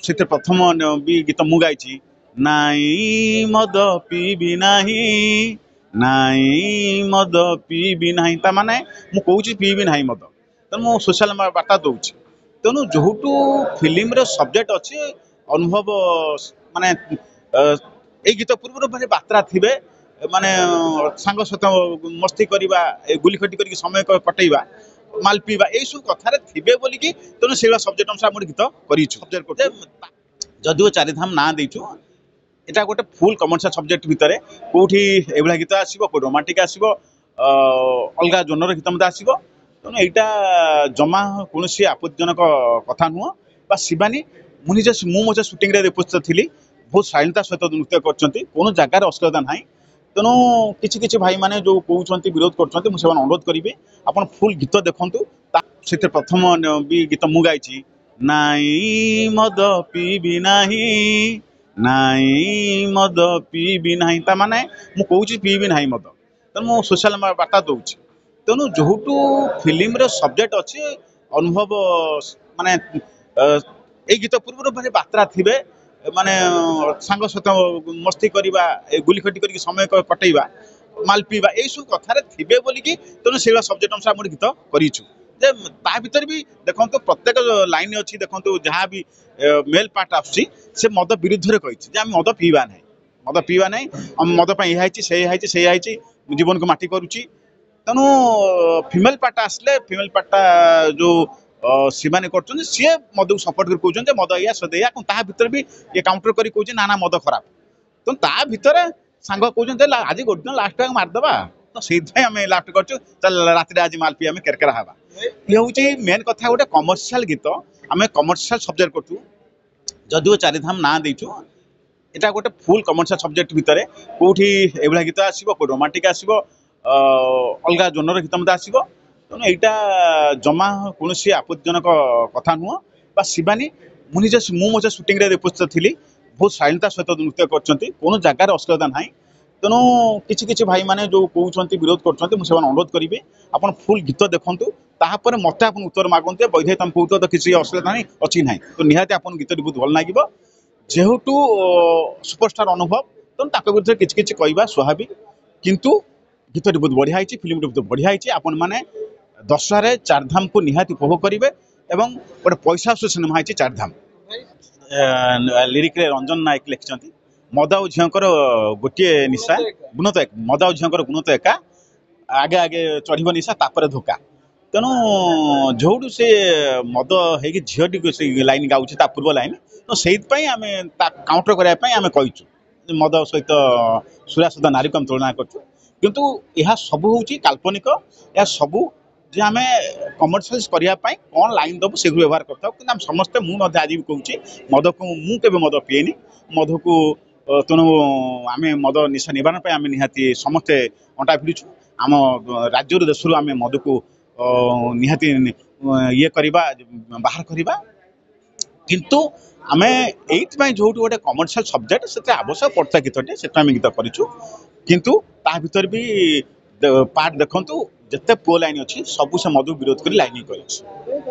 से प्रथम भी गीत मु गाई नाई मद पीबी नाही नाई मद पीबी नाही ता माने मु कहूँ पीबी नाही मद तेणु मु सोशल बार्ता दूसरी तेणु जो फिल्म सब्जेक्ट अच्छी अनुभव माने ए गीत पूर्व माने बात्रा थे माने सांग सहित मस्ती करवा गुली खटी कर समय कटेवा माल पीवा यही सब कथार थे बोलिकी तेणु से सब्जेक्ट अनुसार आम गीत कर जदिव चारिधाम ना देचु एटा गोटे फुल कमर्शियल सब्जेक्ट भितर कौटी एभा गीत आसो कौ रोमांटिक आसो अलग जोनर गीत मत आसो तेणु यहाँ जमा कौन आपत्तिजनक कथा नुह बा शिवानी मुझे सुटिंग उपस्थित थी बहुत शालीनता सहित नृत्य कर जगार अश्लीलता ना तेणु किसी भाई मैंने जो कहते विरोध कर अनुरोध करेंगे आप फुल गीत देखूँ से प्रथम भी गीत मु गाई नाई मद पीबी नाही नाई मद पीबी नाही ता माने मु कहूँ पीबी नाही मद तेणु मु सोशल बार्ता दूसरी तेणु जो फिल्म सब्जेक्ट अच्छी अनुभव माने ए गीत पूर्व माने बात्रा थे माने सांग सहित मस्ती करवा गुली खटी कर समय कटेवा माल पीवा यही सब कथार थे बोलिकी तेणु से सब्जेक्ट अनुसार आम गीत करूँ ता भीतर भी देखो प्रत्येक लाइन अच्छी देखो जहाँ भी मेल पार्ट आसुची से मद विरुद्ध कही आम मद पीवा ना मद से जीवन को माटी करुच्ची तेणु फिमेल पार्ट आसले फिमेल पार्टा जो शिवानी कर सी मद को सपोर्ट कर कहते मद या सदैया ता भीतर भी ये काउंटर कर कहते ना मद खराब तेणु ता भीतर सांग कहते आज गोटे दिन लास्ट टाइम मारिदेवा तो से आम लास्ट कर रात आज माल पी आम केरकेरा हवा ये हूँ मेन कथा गोटे कमर्शियल गीत आम कमर्शियल सब्जेक्ट करूँ जदिव चारिधाम ना देचु यहाँ गोटे फुल कमर्शियल सब्जेक्ट भितर कौटी एभा गीत आसो कौ रोमांटिक आसो अलग जोनर गीत मत आसो तेणु यहाँ जमा कौन आपत्तिजनक कथा नुह बा शिवानी मुझे सुटिंग उपस्थित थी बहुत शालीनता सहित नृत्य कर जगार अश्लीलता ना तेणु किसी भाई मैंने जो कहते विरोध कर अनुरोध करेंगे आप फुल गीत देखूँ तापर मत आप उत्तर मागते वैधे तुम कहते तो किसी अश्लीलता नहीं अच्छी ना तो निहाती आप गीत बहुत भल लगे जेहेतु सुपरस्टार अनुभव तेणु विरुद्ध किसी कहवा स्वाभाविक किंतु गीत बहुत बढ़िया है फिल्म बहुत बढ़िया है आपण मैंने दशहरा चारधाम को निहाती उपभोग करेंगे और गोटे पैसा सिनेमा है चारधाम लिरिक रंजन नायक लिखिं मद और झीर गोटे निशा गुण तो मद और झीर गुण तो एका आगे आगे चढ़ निशा तापर धोका तेणु जो से मद हो झीटी से लाइन गाँच पूर्व लाइन तो से आम काउंटर करने आम कहीचु मद सहित सूर्या सुधा नारी को आम तुलना करूँ यह सब हूँ काल्पनिक यह सब जे आम कमर्शियल करने कौन लाइन दबू से व्यवहार करता समस्ते मुझे आज भी कहूँ मद को मुझे मद पीएनि मद को तेणु आम मद निशा निवारण आम निहाती समस्ते अंटा भिड़ुँ आम राज्य देश आम मद को निहाती ये करवा बाहर करवा किंतु आम ये जो गोटे कमर्शियल सब्जेक्ट से आवश्यक पड़ता गीतटे से गीत करूँ किंतु ता भीतर भी पार्ट देखु जिते पुओ लाइन अच्छी सबू से मधु विरोध कर लाइन कर